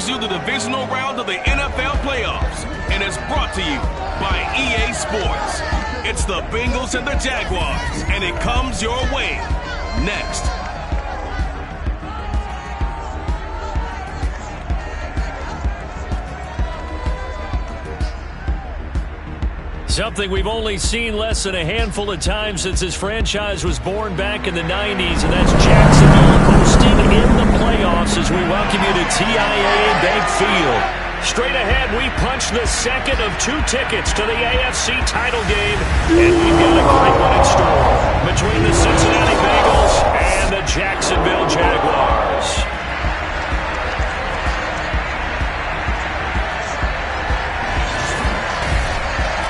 brings you the divisional round of the NFL playoffs and is brought to you by EA Sports. It's the Bengals and the Jaguars, and it comes your way next. Something we've only seen less than a handful of times since this franchise was born back in the 90s, and that's Jacksonville hosting in the playoffs as we welcome you to TIAA Bank Field. Straight ahead, we punch the second of 2 tickets to the AFC title game, and we've got a great one in store between the Cincinnati Bengals and the Jacksonville Jaguars.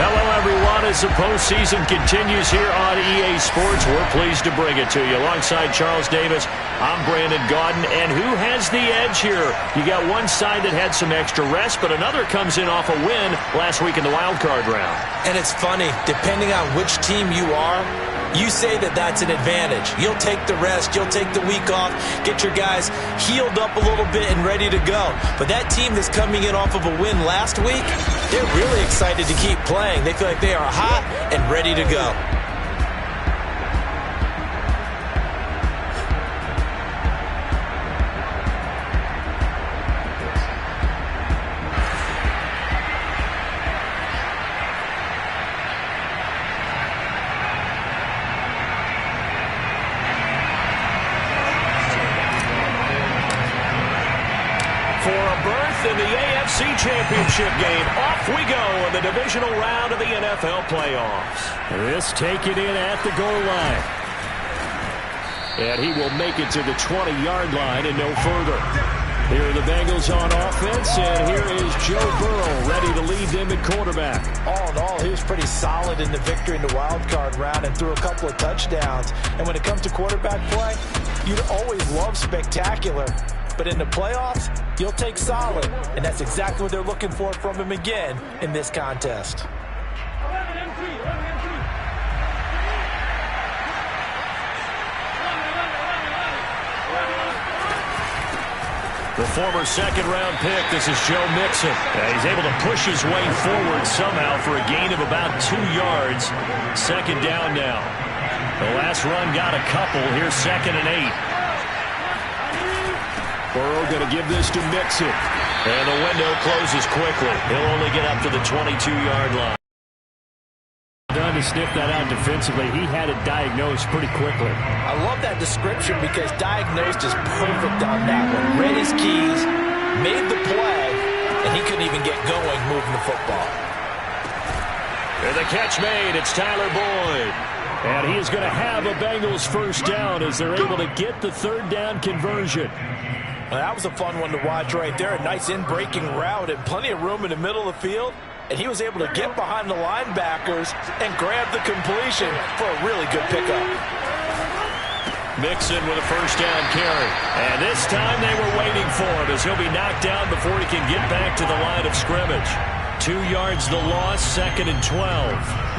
Hello, everyone. As the postseason continues here on EA Sports, we're pleased to bring it to you. Alongside Charles Davis, I'm Brandon Gaudin. And who has the edge here? You got one side that had some extra rest, but another comes in off a win last week in the wild card round. And it's funny, depending on which team you are, you say that that's an advantage. You'll take the rest, you'll take the week off, get your guys healed up a little bit and ready to go. But that team that's coming in off of a win last week, they're really excited to keep playing. They feel like they are hot and ready to go. In the AFC Championship game, off we go in the divisional round of the NFL playoffs. This taken in at the goal line. And he will make it to the 20-yard line and no further. Here are the Bengals on offense, and here is Joe Burrow ready to lead them at quarterback. All in all, he was pretty solid in the victory in the wild card round and threw a couple of touchdowns. And when it comes to quarterback play, you'd always love spectacular. But in the playoffs, you'll take solid. And that's exactly what they're looking for from him again in this contest. The former second-round pick, this is Joe Mixon. He's able to push his way forward somehow for a gain of about 2 yards. Second down now. The last run got a couple. Here's 2nd and 8. Burrow going to give this to Mixon. And the window closes quickly. He'll only get up to the 22-yard line. Done to sniff that out defensively. He had it diagnosed pretty quickly. I love that description because diagnosed is perfect on that one. Read his keys, made the play, and he couldn't even get going moving the football. And the catch made. It's Tyler Boyd. And he is going to have a Bengals first down as they're able to get the 3rd down conversion. Well, that was a fun one to watch right there. A nice in-breaking route and plenty of room in the middle of the field. And he was able to get behind the linebackers and grab the completion for a really good pickup. Mixon with a first down carry. And this time they were waiting for him as he'll be knocked down before he can get back to the line of scrimmage. 2 yards the loss, 2nd and 12.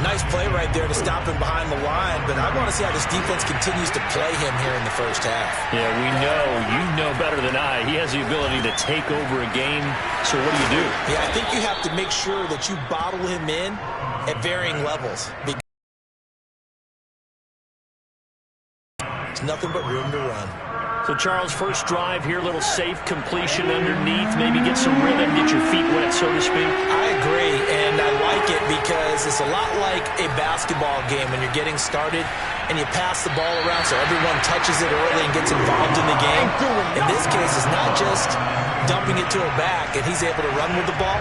Nice play right there to stop him behind the line, but I want to see how this defense continues to play him here in the first half. Yeah, we know. You know better than I. He has the ability to take over a game, so what do? Yeah, I think you have to make sure that you bottle him in at varying levels. It's nothing but room to run. So, Charles, first drive here, little safe completion underneath, maybe get some rhythm, get your feet wet, so to speak. I agree, and I like it because it's a lot like a basketball game when you're getting started and you pass the ball around so everyone touches it early and gets involved in the game. In this case, it's not just dumping it to a back and he's able to run with the ball,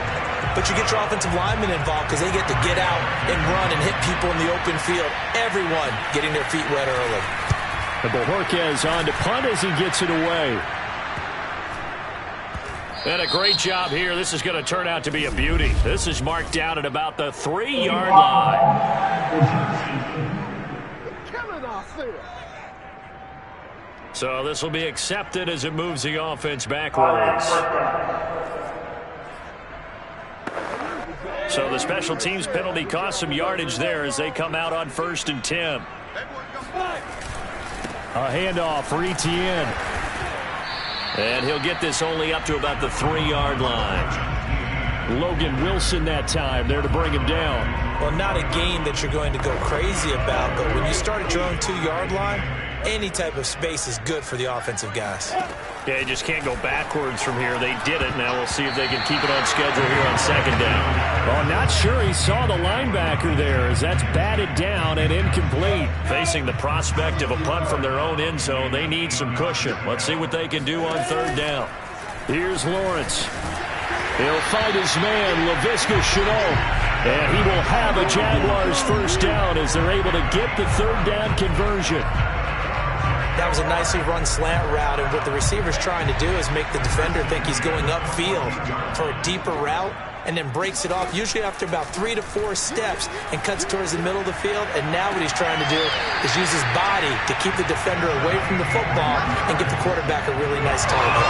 but you get your offensive linemen involved because they get to get out and run and hit people in the open field. Everyone getting their feet wet early. And Bojorquez on to punt as he gets it away. And a great job here. This is going to turn out to be a beauty. This is marked down at about the 3-yard line. So this will be accepted as it moves the offense backwards. So the special teams penalty cost some yardage there as they come out on 1st and 10. A handoff for Etienne. And he'll get this only up to about the 3-yard line. Logan Wilson that time there to bring him down. Well, not a game that you're going to go crazy about, but when you start at your own 2-yard line, any type of space is good for the offensive guys. Yeah, you just can't go backwards from here. They did it. Now we'll see if they can keep it on schedule here on 2nd down. Well, not sure he saw the linebacker there as that's batted down and incomplete. Facing the prospect of a punt from their own end zone, they need some cushion. Let's see what they can do on 3rd down. Here's Lawrence. He'll find his man, Laviska Shenault. And he will have a Jaguars 1st down as they're able to get the 3rd down conversion. That was a nicely run slant route, and what the receiver's trying to do is make the defender think he's going upfield for a deeper route, and then breaks it off, usually after about 3 to 4 steps, and cuts towards the middle of the field. And now what he's trying to do is use his body to keep the defender away from the football and get the quarterback a really nice target.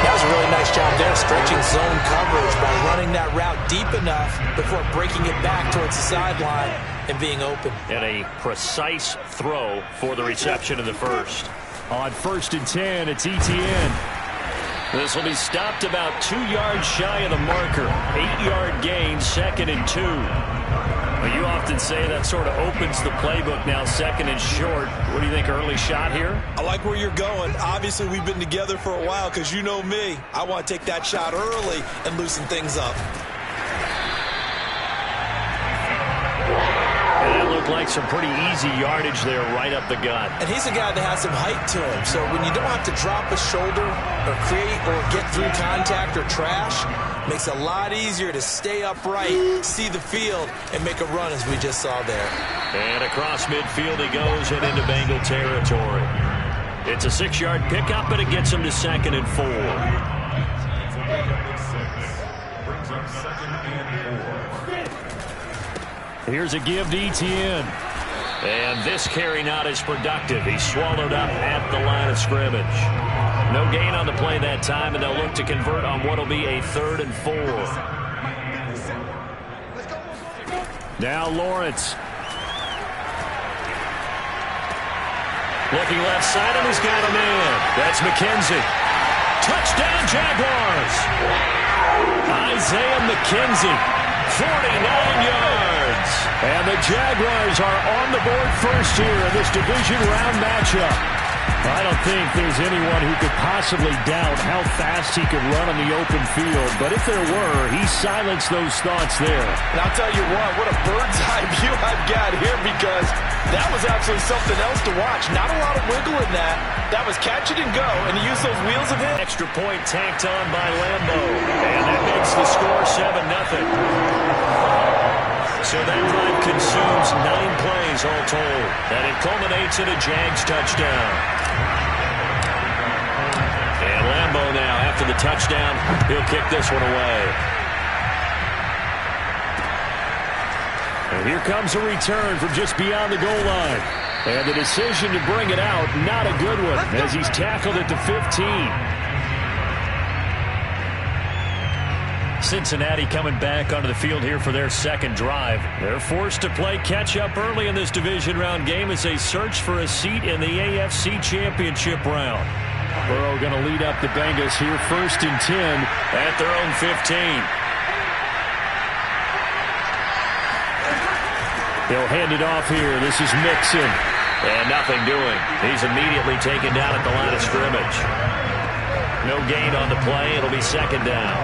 That was a really nice job there, stretching zone coverage by running that route deep enough before breaking it back towards the sideline and being open. And a precise throw for the reception in the 1st. On 1st and 10, it's Etienne. This will be stopped about 2 yards shy of the marker. 8-yard gain, 2nd and 2. Well, you often say that sort of opens the playbook now, 2nd and short. What do you think, early shot here? I like where you're going. Obviously, we've been together for a while because you know me. I want to take that shot early and loosen things up. Like some pretty easy yardage there right up the gut. And he's a guy that has some height to him, so when you don't have to drop a shoulder or create or get through contact or trash, makes it a lot easier to stay upright, see the field, and make a run as we just saw there. And across midfield he goes and into Bengal territory. It's a 6-yard pickup, but it gets him to 2nd and 4. Here's a give to Etienne. And this carry not as productive. He's swallowed up at the line of scrimmage. No gain on the play that time, and they'll look to convert on what will be a 3rd and 4. Now Lawrence. Looking left side, and he's got a man. That's McKenzie. Touchdown, Jaguars. Isaiah McKenzie. 49 yards. And the Jaguars are on the board first here in this division round matchup. I don't think there's anyone who could possibly doubt how fast he could run on the open field. But if there were, he silenced those thoughts there. And I'll tell you what a bird's eye view I've got here, because that was actually something else to watch. Not a lot of wiggle in that. That was catch it and go, and he used those wheels of him. Extra point tacked on by Lambo. And that makes the score 7-0. So that drive consumes 9 plays all told. And it culminates in a Jags touchdown. And Lambo now, after the touchdown, he'll kick this one away. And here comes a return from just beyond the goal line. And the decision to bring it out, not a good one, as he's tackled at the 15. Cincinnati coming back onto the field here for their 2nd drive. They're forced to play catch-up early in this division round game as they search for a seat in the AFC Championship round. Burrow going to lead up the Bengals here, 1st and 10 at their own 15. He'll hand it off here. This is Mixon. And nothing doing. He's immediately taken down at the line of scrimmage. No gain on the play. It'll be 2nd down.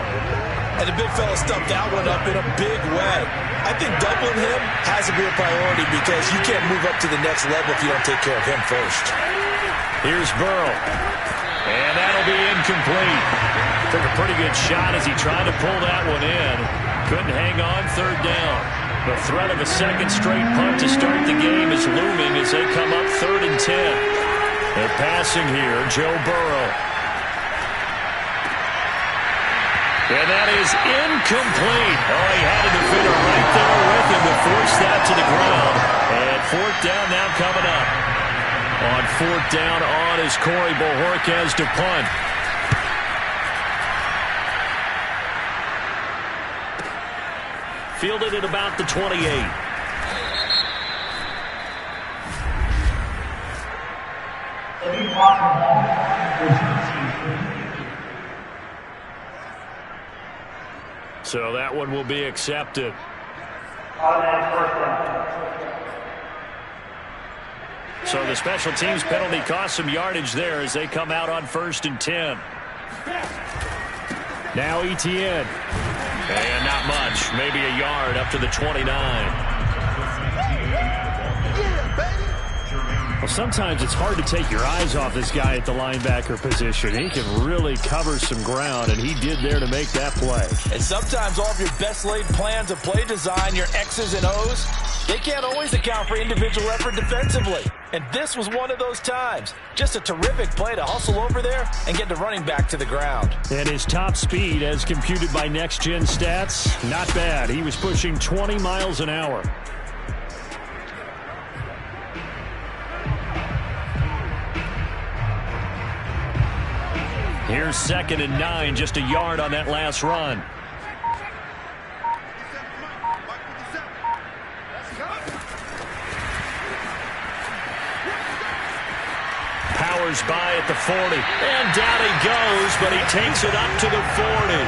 And the big fella stuffed that one up in a big way. I think doubling him has to be a priority, because you can't move up to the next level if you don't take care of him first. Here's Burrow. And that'll be incomplete. Took a pretty good shot as he tried to pull that one in. Couldn't hang on, 3rd down. The threat of a 2nd straight punt to start the game is looming as they come up 3rd and 10. They're passing here, Joe Burrow. And that is incomplete. Oh, he had a defender right there with him to force that to the ground. And 4th down now coming up. On 4th down on is Corey Bojorquez to punt. Fielded at about the 28. So that one will be accepted. So the special teams penalty cost some yardage there as they come out on 1st and 10. Now Etienne. And not much. Maybe a yard up to the 29. Well, sometimes it's hard to take your eyes off this guy at the linebacker position. He can really cover some ground, and he did there to make that play. And sometimes all of your best laid plans of play design, your X's and O's, they can't always account for individual effort defensively. And this was one of those times. Just a terrific play to hustle over there and get the running back to the ground. And his top speed, as computed by Next Gen Stats, not bad. He was pushing 20 miles an hour. Here's 2nd and 9, just a yard on that last run. Powers by at the 40. And down he goes, but he takes it up to the 40.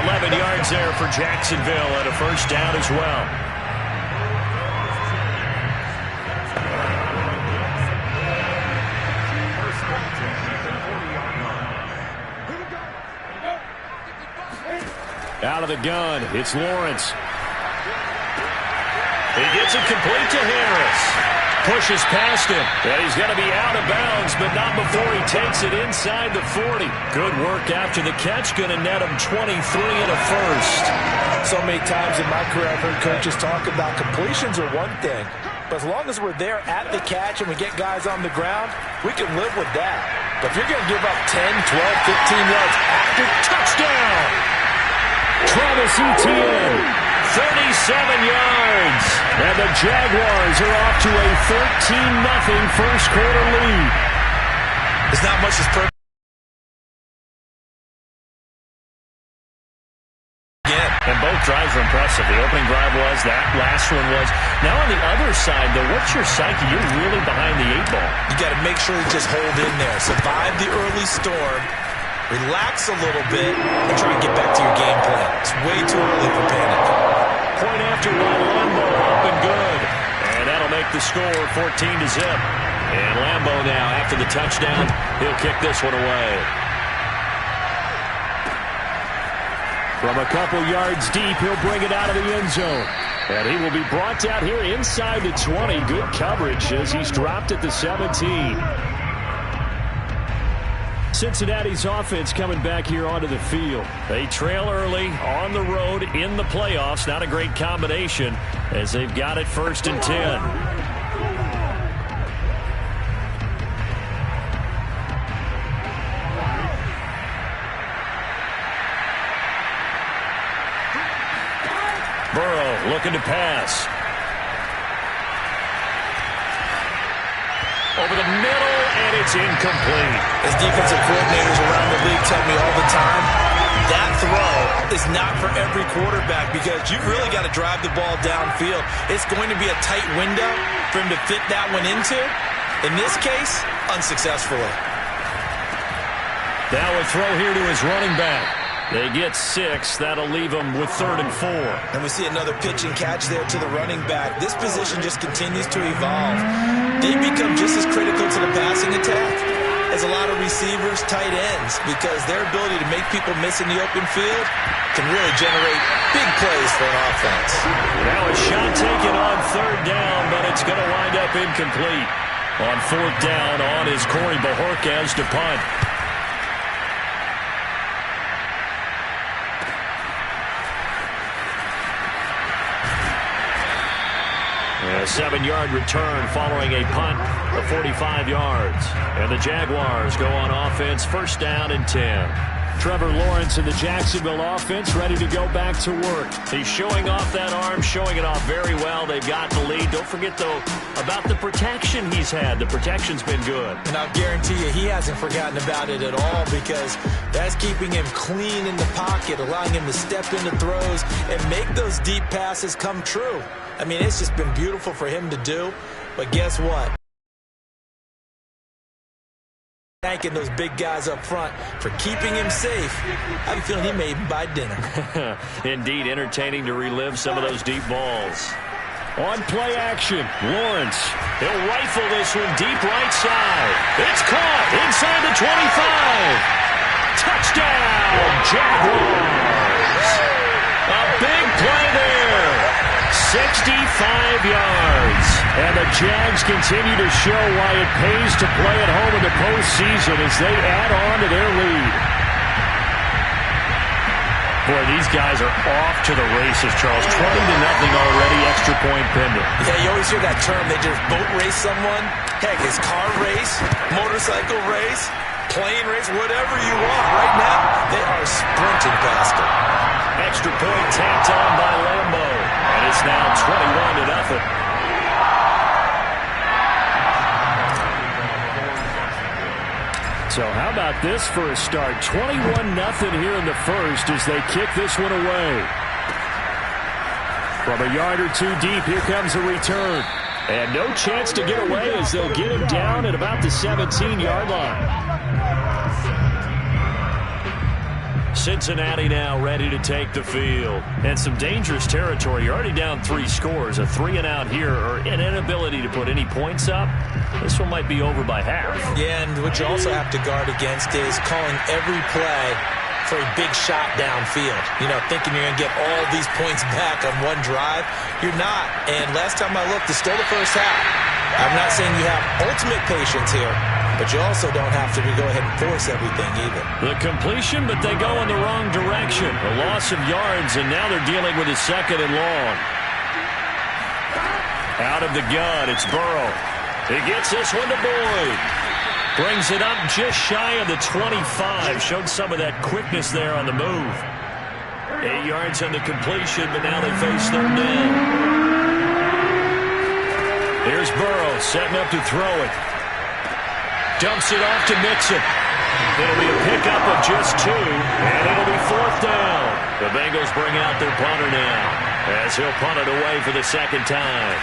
11 yards there for Jacksonville and a 1st down as well. Out of the gun, it's Lawrence. He gets it complete to Harris. Pushes past him, and he's going to be out of bounds, but not before he takes it inside the 40. Good work after the catch, going to net him 23 and a 1st. So many times in my career I've heard coaches talk about completions are one thing, but as long as we're there at the catch and we get guys on the ground, we can live with that. But if you're going to give up 10, 12, 15 yards after touchdown, Travis Etienne, 37 yards. And the Jaguars are off to a 13-0 first quarter lead. There's not much that's perfect. Again. And both drives were impressive. The opening drive was, that last one was. Now on the other side, though, what's your psyche? You're really behind the 8-ball. You got to make sure you just hold in there. Survive the early storm. Relax a little bit and try and get back to your game plan. It's way too early for panic. Point after one, Lambeau up and good. And that'll make the score 14-0. And Lambeau now, after the touchdown, he'll kick this one away. From a couple yards deep, he'll bring it out of the end zone. And he will be brought down here inside the 20. Good coverage as he's dropped at the 17. Cincinnati's offense coming back here onto the field. They trail early on the road in the playoffs. Not a great combination as they've got it 1st and 10. Burrow looking to pass. Over the middle, and it's incomplete. As defensive coordinators around the league tell me all the time, that throw is not for every quarterback because you've really got to drive the ball downfield. It's going to be a tight window for him to fit that one into. In this case, unsuccessfully. Now a throw here to his running back. They get 6. That'll leave them with 3rd and 4. And we see another pitch and catch there to the running back. This position just continues to evolve. They become just as critical to the passing attack as a lot of receivers, tight ends, because their ability to make people miss in the open field can really generate big plays for an offense. Now a shot taken on 3rd down, but it's going to wind up incomplete. On 4th down, on is Corey Bajorquez to punt. A 7-yard return following a punt of 45 yards. And the Jaguars go on offense, 1st down and 10. Trevor Lawrence and the Jacksonville offense ready to go back to work. He's showing off that arm, showing it off very well. They've got the lead. Don't forget, though, about the protection he's had. The protection's been good. And I'll guarantee you he hasn't forgotten about it at all because that's keeping him clean in the pocket, allowing him to step into throws and make those deep passes come true. I mean, it's just been beautiful for him to do. But guess what? Thanking those big guys up front for keeping him safe. I have a feeling he may even buy dinner. Indeed, entertaining to relive some of those deep balls. On play action, Lawrence. He'll rifle this one deep right side. It's caught inside the 25. Touchdown, Jaguars. A big play there. 65 yards. And the Jags continue to show why it pays to play at home in the postseason as they add on to their lead. Boy, these guys are off to the races, Charles. 20-0 already, extra point pending. Yeah, you always hear that term. They just boat race someone. Heck, it's car race, motorcycle race, plane race, whatever you want. Right now, they are sprinting past them. Extra point tapped on by Lambo. And it's now 21-0. So how about this for a start? 21-0 here in the first as they kick this one away. From a yard or two deep, here comes a return. And no chance to get away as they'll get him down at about the 17-yard line. Cincinnati now ready to take the field. And some dangerous territory. You're already down 3 scores. A 3-and-out here, or an inability to put any points up. This one might be over by half. Yeah, and what you also have to guard against is calling every play for a big shot downfield. You know, thinking you're going to get all these points back on one drive. You're not. And last time I looked, it's still the first half. I'm not saying you have ultimate patience here, but you also don't have to go ahead and force everything either. The completion, but they go in the wrong direction. A loss of yards, and now they're dealing with a 2nd and long. Out of the gun, it's Burrow. He gets this one to Boyd. Brings it up just shy of the 25. Showed some of that quickness there on the move. 8 yards on the completion, but now they face 3rd down. Here's Burrow setting up to throw it. Dumps it off to Mixon. It'll be a pickup of just 2, and it'll be 4th down. The Bengals bring out their punter now as he'll punt it away for the 2nd time.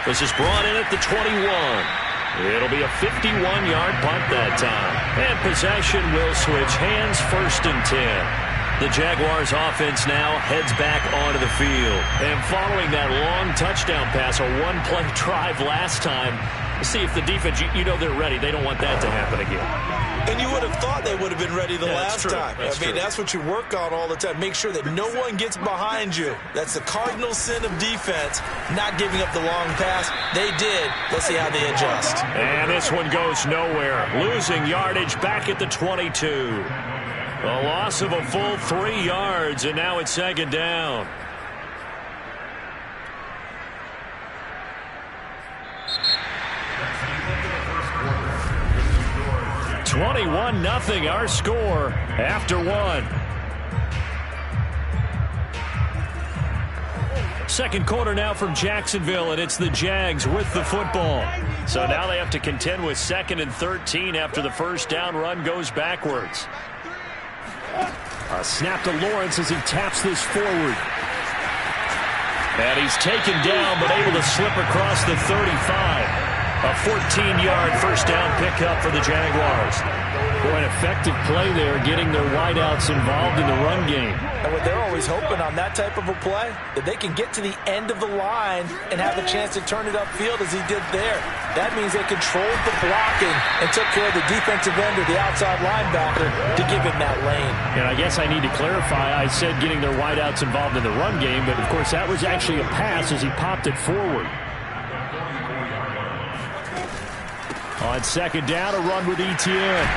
This is brought in at the 21. It'll be a 51-yard punt that time. And possession will switch hands, 1st and 10. The Jaguars offense now heads back onto the field. And following that long touchdown pass, a one-play drive last time, see if the defense, you know they're ready. They don't want that to happen again. And you would have thought they would have been ready the last time. That's what you work on all the time. Make sure that no one gets behind you. That's the cardinal sin of defense, not giving up the long pass. They did. Let's see how they adjust. And this one goes nowhere. Losing yardage back at the 22. A loss of a full 3 yards, and now it's 2nd down. (21-0) our score after 1. Second quarter now from Jacksonville, and it's the Jags with the football. So now they have to contend with 2nd and 13 after the first down run goes backwards. A snap to Lawrence as he taps this forward. And he's taken down, but able to slip across the 35. A 14-yard first down pickup for the Jaguars. Boy, an effective play there, getting their wideouts involved in the run game. And what they're always hoping on that type of a play, that they can get to the end of the line and have a chance to turn it upfield as he did there. That means they controlled the blocking and took care of the defensive end or the outside linebacker to give him that lane. And I guess I need to clarify, I said getting their wideouts involved in the run game, but of course that was actually a pass as he popped it forward. On 2nd down, a run with Etienne.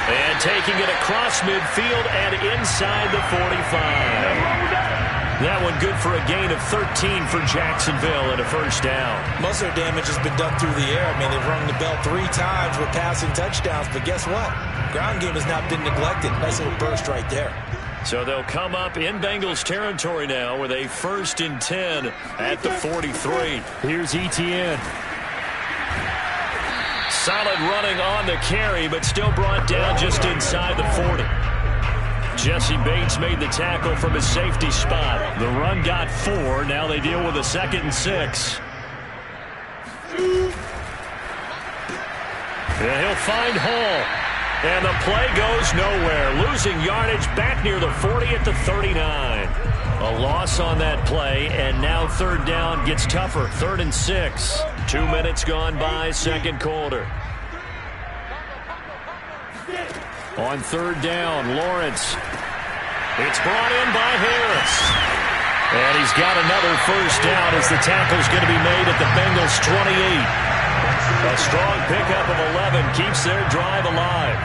And taking it across midfield and inside the 45. That one good for a gain of 13 for Jacksonville and a first down. Most of their damage has been done through the air. I mean, they've rung the bell 3 times with passing touchdowns, but guess what? Ground game has not been neglected. Nice little burst right there. So they'll come up in Bengals territory now with a 1st and 10 at the 43. Here's Etienne. Solid running on the carry, but still brought down just inside the 40. Jesse Bates made the tackle from his safety spot. The run got 4. Now they deal with a 2nd and 6. And he'll find Hall. And the play goes nowhere. Losing yardage back near the 40 at the 39. A loss on that play, and now 3rd down gets tougher. 3rd and 6. 2 minutes gone by, 2nd quarter. On 3rd down, Lawrence. It's brought in by Harris. And he's got another 1st down as the tackle's going to be made at the Bengals' 28. A strong pickup of 11 keeps their drive alive.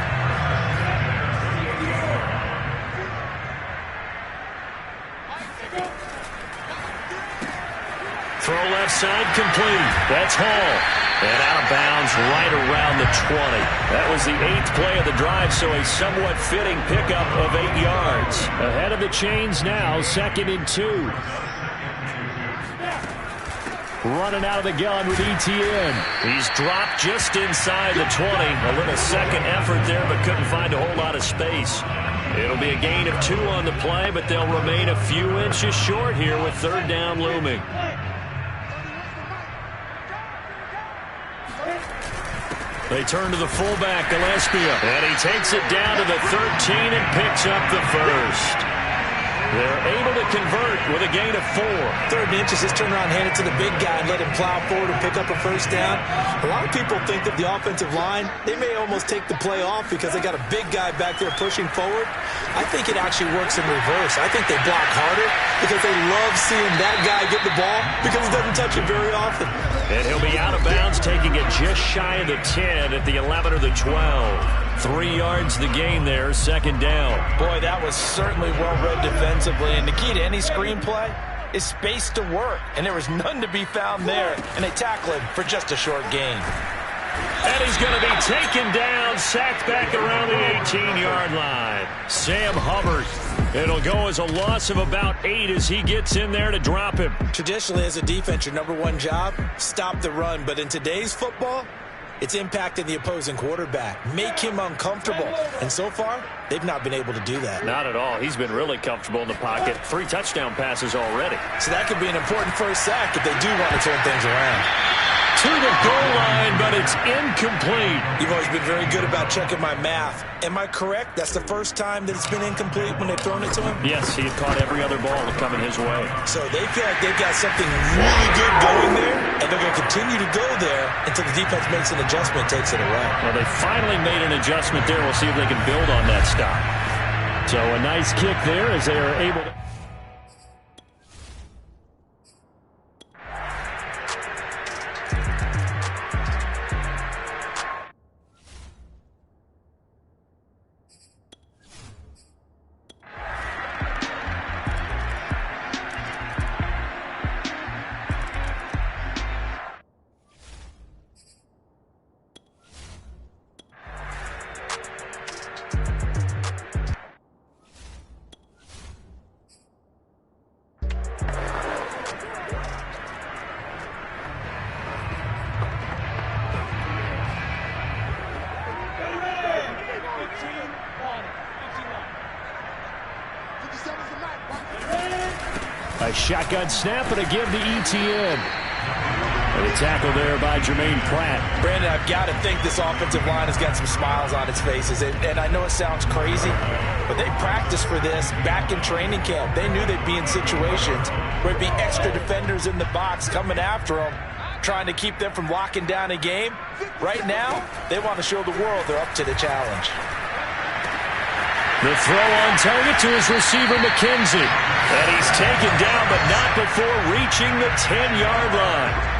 Throw left side complete. That's Hall. And out of bounds right around the 20. That was the 8th play of the drive, so a somewhat fitting pickup of 8 yards. Ahead of the chains now, 2nd and 2. Running out of the gun with Etienne. He's dropped just inside the 20. A little second effort there, but couldn't find a whole lot of space. It'll be a gain of 2 on the play, but they'll remain a few inches short here with 3rd down looming. They turn to the fullback, Gillespie, and he takes it down to the 13 and picks up the 1st. They're able to convert with a gain of 4. 3rd and inches, just turn around, hand it to the big guy, and let him plow forward and pick up a 1st down. A lot of people think that the offensive line, they may almost take the play off because they got a big guy back there pushing forward. I think it actually works in reverse. I think they block harder because they love seeing that guy get the ball because he doesn't touch it very often. And he'll be out of bounds, taking it just shy of the 10 at the 11 or the 12. 3 yards the gain there, 2nd down. Boy, that was certainly well-read defensively. And the key to any screenplay is space to work. And there was none to be found there. And they tackle him for just a short gain. And he's going to be taken down, sacked back around the 18-yard line. Sam Hubbard. It'll go as a loss of about 8 as he gets in there to drop him. Traditionally, as a defense, your number 1 job, stop the run. But in today's football, it's impacting the opposing quarterback. Make him uncomfortable. And so far, they've not been able to do that. Not at all. He's been really comfortable in the pocket. 3 touchdown passes already. So that could be an important 1st sack if they do want to turn things around. To the goal line, but it's incomplete. You've always been very good about checking my math. Am I correct? That's the 1st time that it's been incomplete when they've thrown it to him? Yes, he had caught every other ball coming his way. So they feel like they've got something really good going there, and they're going to continue to go there until the defense makes an adjustment, takes it away. Well, they finally made an adjustment there. We'll see if they can build on that stop. So a nice kick there as they are able to... A shotgun snap and a give to Etienne. And a tackle there by Jermaine Pratt. Brandon, I've got to think this offensive line has got some smiles on its faces. And I know it sounds crazy, but they practiced for this back in training camp. They knew they'd be in situations where it'd be extra defenders in the box coming after them, trying to keep them from locking down a game. Right now, they want to show the world they're up to the challenge. The throw on target to his receiver, McKenzie. And he's taken down, but not before reaching the 10-yard line.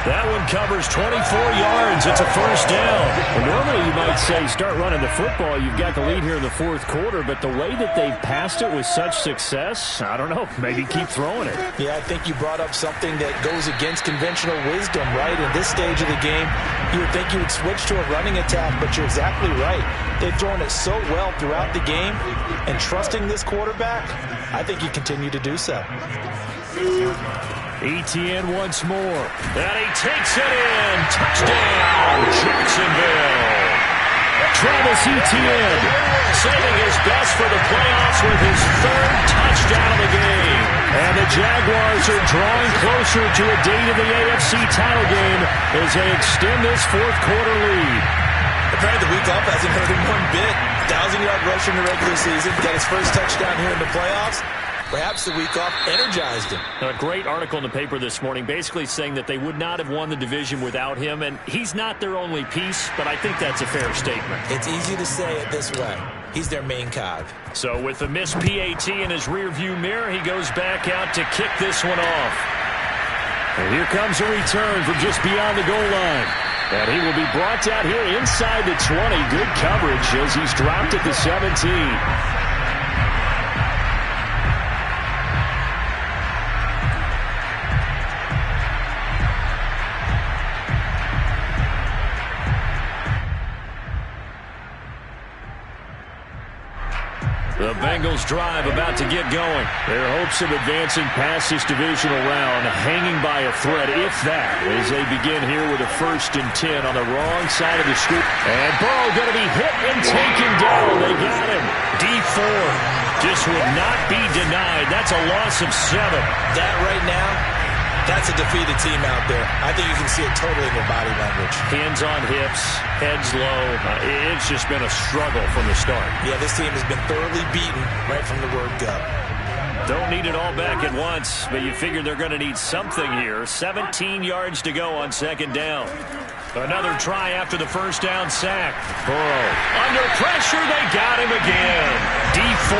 That one covers 24 yards. It's a 1st down. Well, normally you might say start running the football. You've got the lead here in the 4th quarter, but the way that they've passed it with such success, I don't know, maybe keep throwing it. Yeah, I think you brought up something that goes against conventional wisdom, right? In this stage of the game, you would think you would switch to a running attack, but you're exactly right. They've thrown it so well throughout the game, and trusting this quarterback, I think you continue to do so. Etienne once more. And he takes it in. Touchdown, Jacksonville. Travis Etienne saving his best for the playoffs with his third touchdown of the game. And the Jaguars are drawing closer to a date in the AFC title game as they extend this fourth-quarter lead. Apparently the week off hasn't hurt him one bit. 1,000-yard rush in the regular season. Got his first touchdown here in the playoffs. Perhaps the week off energized him. A great article in the paper this morning basically saying that they would not have won the division without him, and he's not their only piece, but I think that's a fair statement. It's easy to say it this way. He's their main cog. So with the missed PAT in his rearview mirror, he goes back out to kick this one off. And here comes a return from just beyond the goal line. And he will be brought down here inside the 20. Good coverage as he's dropped at the 17. The Bengals drive about to get going. Their hopes of advancing past this divisional round hanging by a thread, if that, as they begin here with a 1st and 10 on the wrong side of the street. And Burrow going to be hit and taken down. They got him. D4 just would not be denied. That's a loss of 7. That right now, that's a defeated team out there. I think you can see it totally in their body language. Hands on hips, heads low. It's just been a struggle from the start. Yeah, this team has been thoroughly beaten right from the word go. Don't need it all back at once, but you figure they're going to need something here. 17 yards to go on 2nd down. Another try after the 1st down sack. Burrow under pressure. They got him again. D4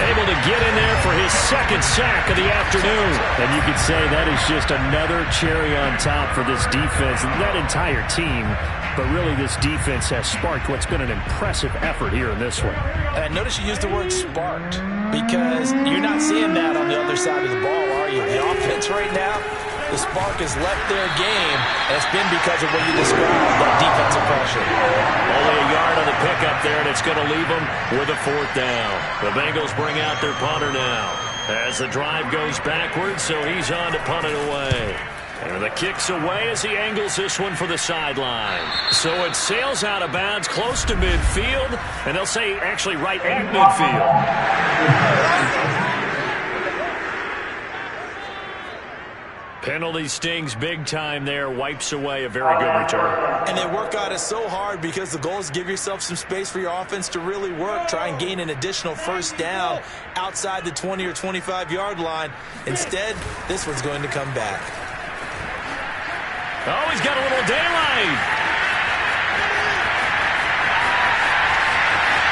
able to get in there for his 2nd sack of the afternoon. And you could say that is just another cherry on top for this defense and that entire team. But really, this defense has sparked what's been an impressive effort here in this one. Notice you used the word sparked because you're not seeing that on the other side of the ball, are you? The offense right now, the spark has left their game, and it's been because of what you described, that defensive pressure. Only a yard on the pickup there, and it's going to leave them with a 4th down. The Bengals bring out their punter now as the drive goes backwards, so he's on to punt it away. And the kick's away as he angles this one for the sideline. So it sails out of bounds close to midfield, and they'll say actually right at midfield. Penalty stings big time there, wipes away a very good return. And they work on it so hard because the goal is give yourself some space for your offense to really work. Try and gain an additional 1st down outside the 20 or 25-yard line. Instead, this one's going to come back. Oh, he's got a little daylight.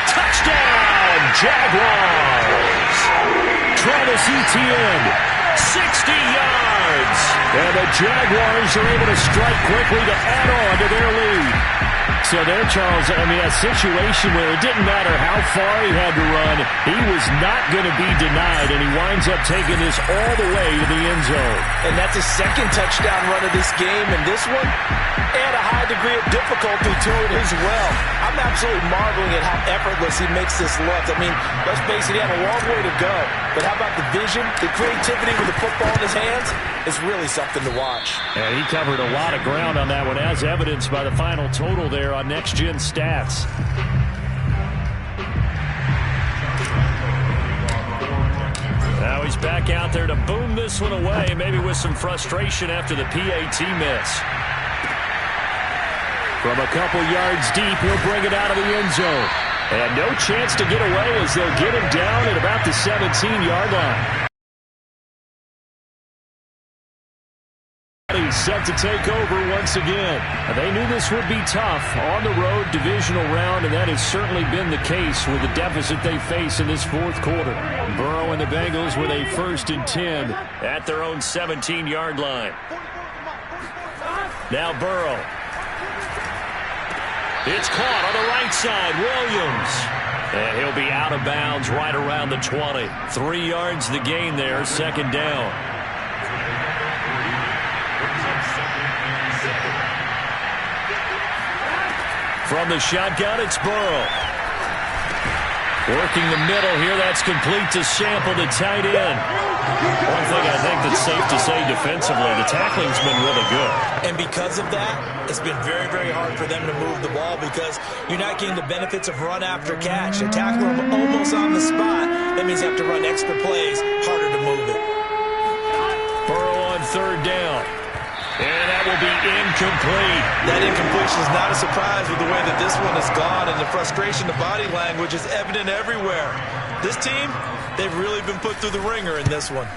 Touchdown, Jaguars. Travis Etienne, 60 yards. And the Jaguars are able to strike quickly to add on to their lead. So there, Charles, I mean, a situation where it didn't matter how far he had to run, he was not going to be denied, and he winds up taking this all the way to the end zone. And that's his 2nd touchdown run of this game, and this one had a high degree of difficulty to it as well. I'm absolutely marveling at how effortless he makes this look. I mean, let's face it, he had a long way to go, but how about the vision, the creativity with the football in his hands? It's really something to watch. And he covered a lot of ground on that one, as evidenced by the final total there on Next Gen Stats. Now he's back out there to boom this one away, maybe with some frustration after the PAT miss. From a couple yards deep, he'll bring it out of the end zone. And no chance to get away as they'll get him down at about the 17-yard line. He's set to take over once again. They knew this would be tough on the road divisional round, and that has certainly been the case with the deficit they face in this 4th quarter. Burrow and the Bengals with a 1st and 10 at their own 17-yard line. Now Burrow. It's caught on the right side. Williams. And he'll be out of bounds right around the 20. 3 yards the gain there, 2nd down. From the shotgun, it's Burrow. Working the middle here. That's complete to Sample to tight end. One thing I think that's safe to say defensively, the tackling's been really good. And because of that, it's been very, very hard for them to move the ball because you're not getting the benefits of run after catch. They tackle them almost on the spot. That means you have to run extra plays, harder to move it. Burrow on third down. And that will be incomplete. That incompletion is not a surprise with the way that this one has gone, and the frustration, the body language is evident everywhere. This team, they've really been put through the ringer in this one.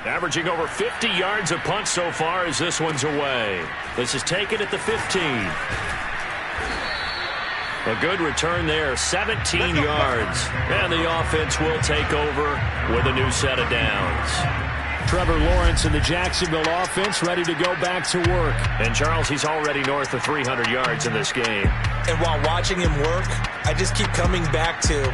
Averaging over 50 yards a punt so far as this one's away. This is taken at the 15. A good return there, 17 yards. And the offense will take over with a new set of downs. Trevor Lawrence and the Jacksonville offense ready to go back to work. And Charles, he's already north of 300 yards in this game. And while watching him work, I just keep coming back to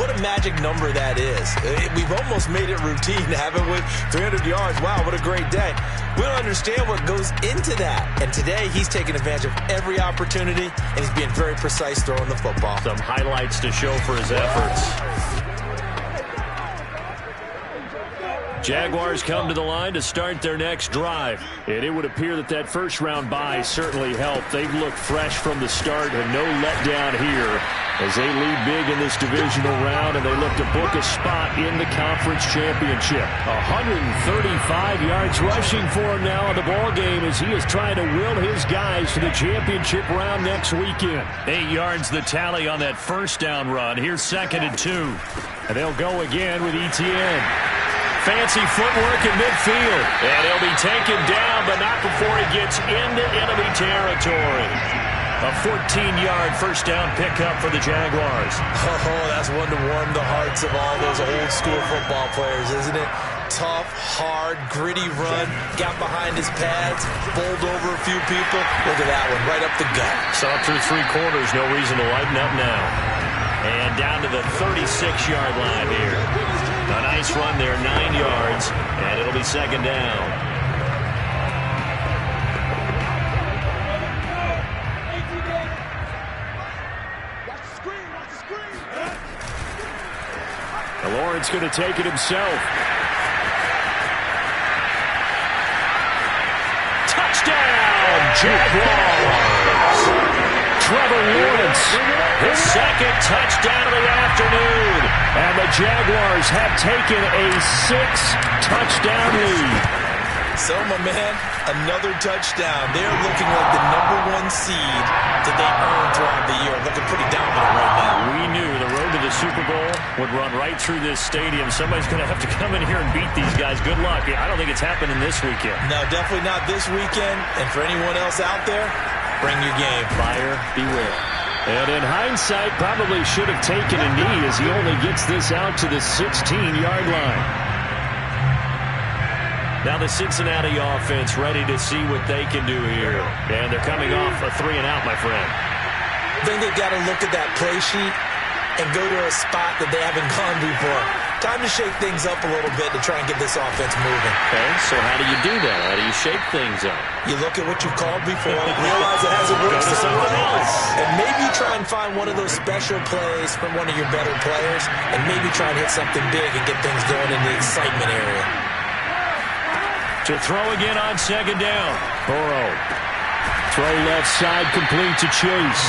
what a magic number that is. We've almost made it routine to have it with 300 yards. Wow, what a great day. We don't understand what goes into that. And today, he's taking advantage of every opportunity, and he's being very precise throwing the football. Some highlights to show for his efforts. Jaguars come to the line to start their next drive. And it would appear that that first-round bye certainly helped. They've looked fresh from the start and no letdown here as they lead big in this divisional round, and they look to book a spot in the conference championship. 135 yards rushing for him now in the ballgame as he is trying to will his guys to the championship round next weekend. 8 yards the tally on that first down run. Here's 2nd and 2. And they'll go again with ETN. Fancy footwork in midfield. And he'll be taken down, but not before he gets into enemy territory. A 14-yard first down pickup for the Jaguars. Oh, that's one to warm the hearts of all those old-school football players, isn't it? Tough, hard, gritty run. Got behind his pads, bowled over a few people. Look at that one, right up the gut. Saw through 3 quarters, no reason to lighten up now. And down to the 36-yard line here. A nice run there, 9 yards, and it'll be 2nd down. Now Lawrence going to take it himself. Touchdown, Jaguars! Trevor Lawrence, his 2nd touchdown of the afternoon. And the Jaguars have taken a 6-touchdown lead. So, my man, another touchdown. They're looking like the #1 seed that they earned throughout the year. Looking pretty dominant right now. We knew the road to the Super Bowl would run right through this stadium. Somebody's going to have to come in here and beat these guys. Good luck. I don't think it's happening this weekend. No, definitely not this weekend. And for anyone else out there, bring your game. Buyer beware. And in hindsight, probably should have taken a knee as he only gets this out to the 16-yard line. Now the Cincinnati offense ready to see what they can do here. And they're coming off a 3-and-out, my friend. I think they've got to look at that play sheet and go to a spot that they haven't gone before. Time to shake things up a little bit to try and get this offense moving. Okay, so how do you do that? How do you shake things up? You look at what you've called before, realize it hasn't worked so well, and maybe try and find one of those special plays from one of your better players, and maybe try and hit something big and get things going in the excitement area. To throw again on 2nd down. Burrow. Throw left side complete to Chase.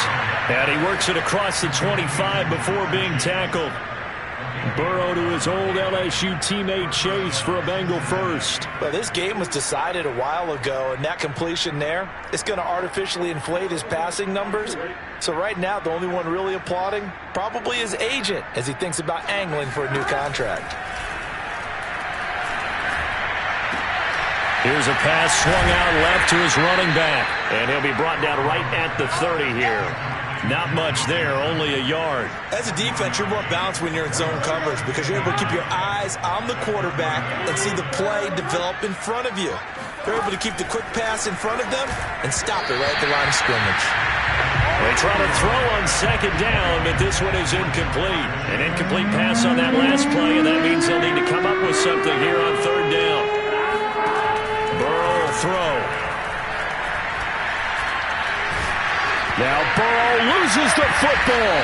And he works it across the 25 before being tackled. Burrow to his old LSU teammate Chase for a Bengal first. Well, this game was decided a while ago, and that completion there, it's going to artificially inflate his passing numbers. So right now, the only one really applauding probably his agent as he thinks about angling for a new contract. Here's a pass swung out left to his running back. And he'll be brought down right at the 30 here. Not much there, only a yard. As a defense, you're more balanced when you're in zone coverage because you're able to keep your eyes on the quarterback and see the play develop in front of you. You're able to keep the quick pass in front of them and stop it right at the line of scrimmage. They try to throw on 2nd down, but this one is incomplete. An incomplete pass on that last play, and that means they'll need to come up with something here on 3rd down. Burrow throw. Now Burrow loses the football.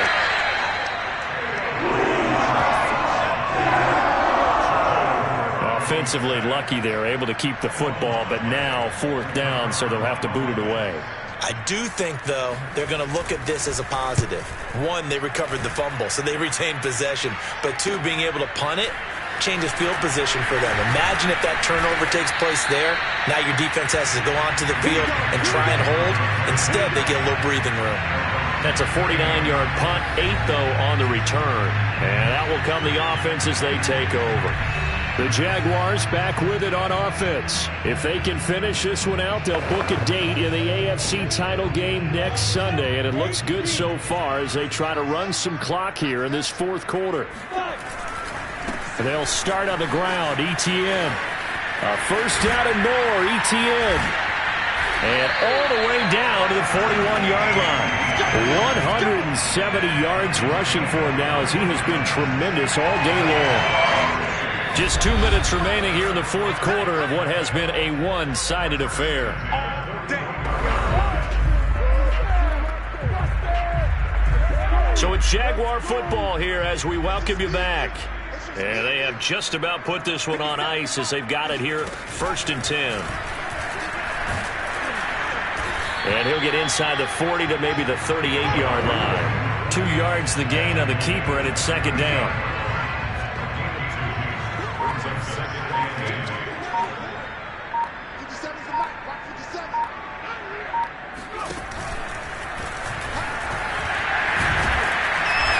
defensively lucky there, able to keep the football, but now 4th down, so they'll have to boot it away. I do think, though, they're going to look at this as a positive. 1, they recovered the fumble, so they retained possession. But 2, being able to punt it changes field position for them. Imagine if that turnover takes place there. Now your defense has to go onto the field and try and hold. Instead, they get a little breathing room. That's a 49-yard punt, 8, though, on the return. And that will come the offense as they take over. The Jaguars back with it on offense. If they can finish this one out, they'll book a date in the AFC title game next Sunday. And it looks good so far as they try to run some clock here in this 4th quarter. They'll start on the ground. Etienne. A 1st down and more. Etienne. And all the way down to the 41-yard line. 170 yards rushing for him now as he has been tremendous all day long. Just 2 minutes remaining here in the 4th quarter of what has been a one-sided affair. So it's Jaguar football here as we welcome you back. And they have just about put this one on ice as they've got it here, 1st and 10. And he'll get inside the 40 to maybe the 38-yard line. 2 yards the gain on the keeper, and it's 2nd down.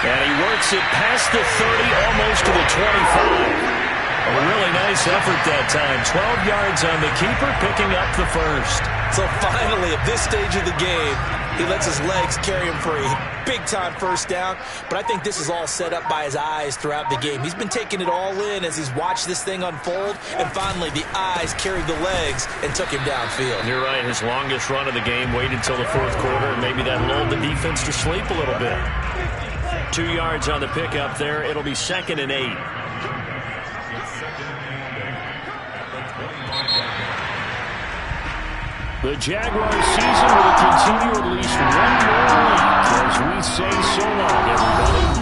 And he works it past the 30, almost to the 25. A really nice effort that time. 12 yards on the keeper, picking up the 1st. So finally, at this stage of the game, he lets his legs carry him for a big-time 1st down. But I think this is all set up by his eyes throughout the game. He's been taking it all in as he's watched this thing unfold. And finally, the eyes carried the legs and took him downfield. You're right. His longest run of the game waited until the 4th quarter, and maybe that lulled the defense to sleep a little bit. 2 yards on the pickup there. It'll be 2nd and 8. The Jaguars season will continue at least one more week as we say so long, everybody.